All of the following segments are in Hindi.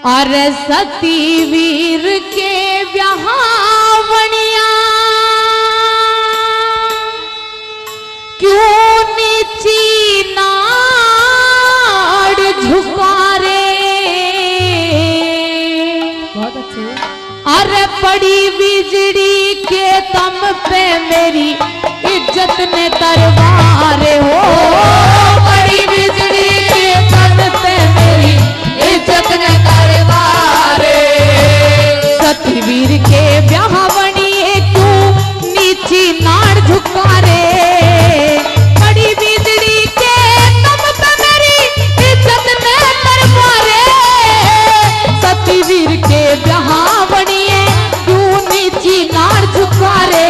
अरे सती वीर के ब्याहवनिया क्यों नीची नाड़ झुका रे। बहुत अच्छे। अरे पड़ी बिजली के तम पे मेरी इज्जत ने तरवारे हो। बड़ी बिजली के तम पे मेरी इज्जत ने तरवारे। सतवीर के ब्याहवनी क्यों नीची नाड़ झुका रे। बड़ी बिजली के तम पे मेरी इज्जत ने तरवारे। सतवीर के ब्याहवनी क्यों नीची नाड़ झुका रे।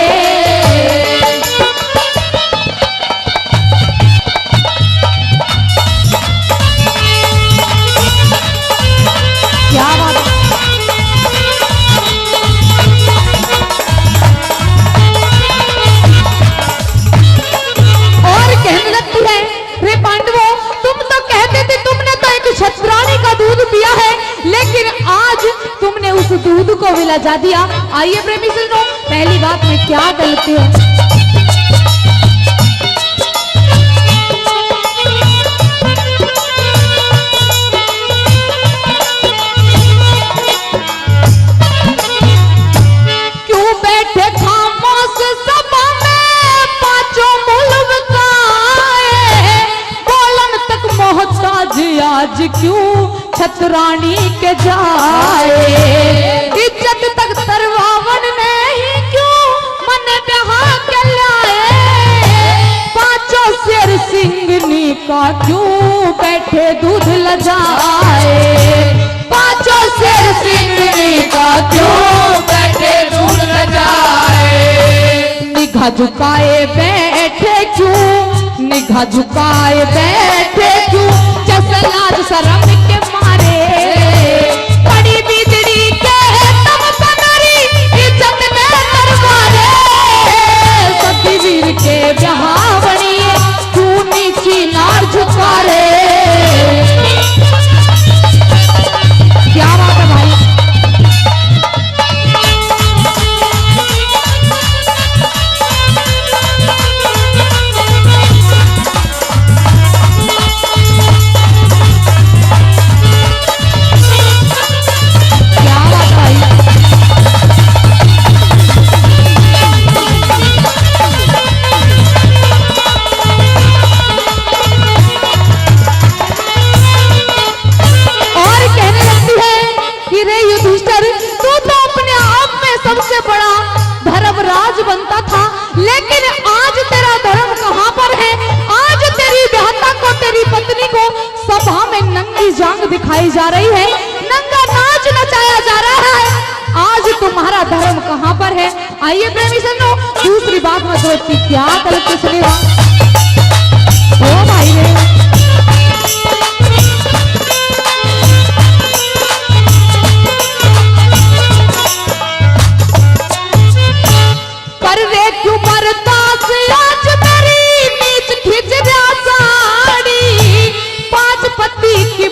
दूध को भी लजा दिया। आइए प्रेमी सुनो, पहली बात में क्या गलती है। क्यों बैठे खामोश सभा में पांचों मुल्क काए। बोलन तक मोहताज आज क्यों छतरानी के जाए। इज्जत तक तरवावन नहीं क्यों मन ब्याह के लाए। पांचों शेर सिंगनी का क्यों बैठे दूध लजाए। पांचों शेर सिंगनी का क्यों बैठे दूध लजाए। निगाह झुकाए बैठे क्यों, निगाह झुकाए बैठे क्यों। जैसे लाज शर्म के मारे। बड़ी बिजली के तम पे मेरी इज्जत ने तरवारे। सतवीर के ब्याहवनी क्यों नीची नाड़ झुका रे। क्या बात है भाई। सबसे बड़ा धर्मराज बनता था, लेकिन आज तेरा धर्म कहां पर है। आज तेरी बेहता को, तेरी पत्नी को सभा में नंगी जांग दिखाई जा रही है, नंगा नाच नचाया जा रहा है। आज तुम्हारा धर्म कहां पर है। आइए प्रेमी सुनो, दूसरी बात में तो क्या गलती सुनेगा। ओ भाई रे,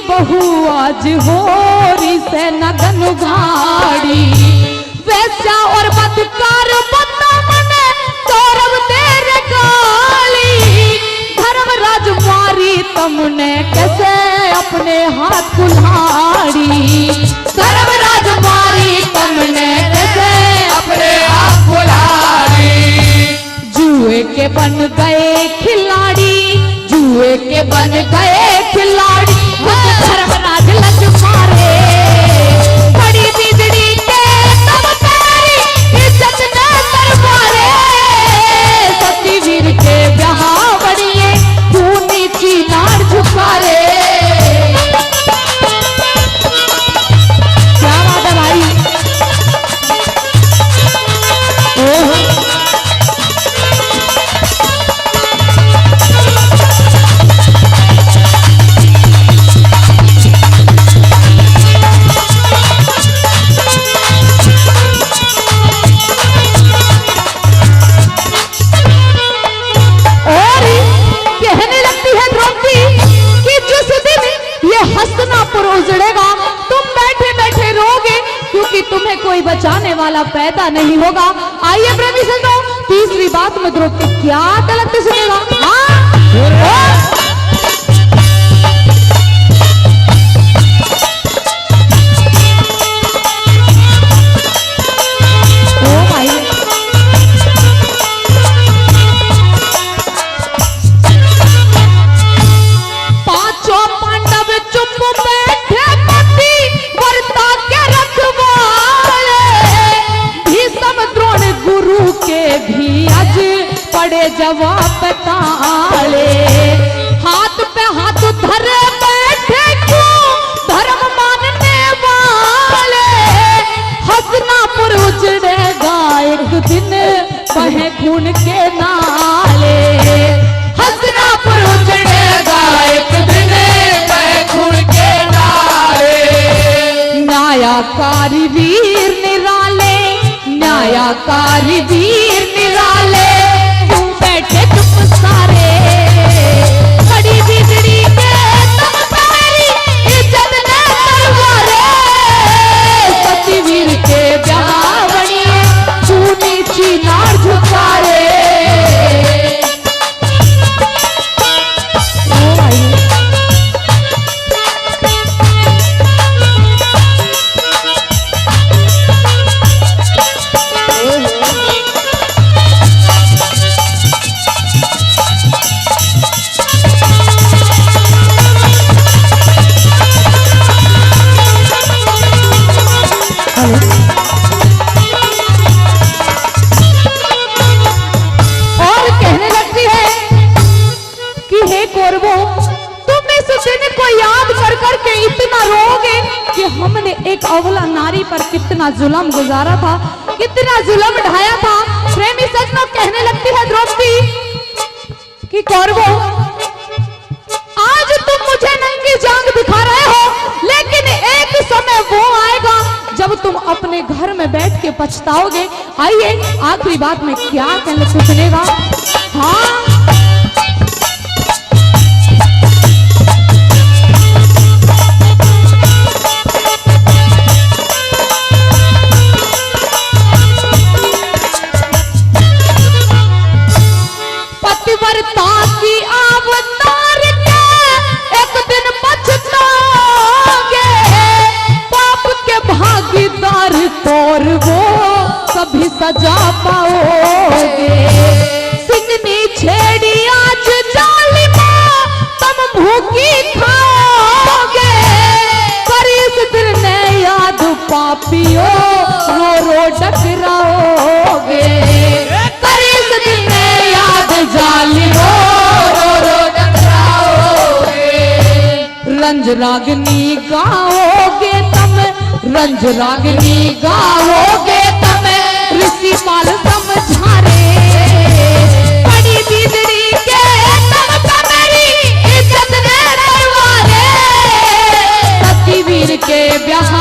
बहू आज होरी से नगन उघाड़ी। वैश्या और बदकार बंदा मने गौरव तेरे गाली। धर्मराज मारी तुमने कैसे अपने हाथ कुल्हाड़ी। धर्मराज मारी तुमने कैसे अपने हाथ कुल्हाड़ी। जुए के बन गए खिलाड़ी, जुए के बन गए खिलाड़ी। धर्मराज लज मारे। बड़ी बिजली के तम पे मेरी इज्जत ने तरवारे। सतवीर के ब्याहवनी क्यों नीची नाड़ झुका रे। तुम्हें कोई बचाने वाला पैदा नहीं होगा। आइए प्रेमी संतों, तीसरी बात में द्रौपदी क्या गलत सुनेगा। हाँ जवाब ताले, हाथ पे हाथ धरे बैठे क्यों धर्म मानने वाले। हसनापुर उजड़ेगा एक दिन बहे खून के नाले। हसनापुर उजड़ेगा एक दिन बहे खून के नाले। न्यायकारी वीर निराले, न्यायकारी वीर निराले बैठे चुप सारे। कड़ी बिजड़ी के तुम मेरी इज्जत न करवारे। सतीवीर के ब्याह बनिए तू नीची नार झुकारे। और कहने लगती है कि हे कौरवो, तुम इस दिन को याद कर करके इतना रोगे कि हमने एक अबला नारी पर कितना जुल्म गुजारा था, कितना जुल्म ढाया था। प्रेमी सजनों, कहने लगती है द्रौपदी कि कौरवो, आज तुम मुझे नंगी जांग दिखा रहे हो, लेकिन एक समय वो आएगा जब तुम अपने घर में बैठ के पछताओगे। आइए आखिरी बात में क्या कहने से सुनेगा। हाँ पतिव्रता की अवतार के एक दिन पछताओगे। पाप के भागीदार कौरवो कभी सजा पाओगे। सिंगनी छेड़ी आज जालिमा तुम भूखी खाओगे। करीस दिल ने याद पापियो रो रो डकराओगे। करीस दिल ने याद जालिमो रो रो डकराओगे। रंज रागनी गाओगे तुम, रंज रागनी गाओगे तुम ऋषि पाल समझारे। बड़ी बिजड़ी के तुम पे मेरी इज्जत ने करवारे। सतीवीर के ब्याह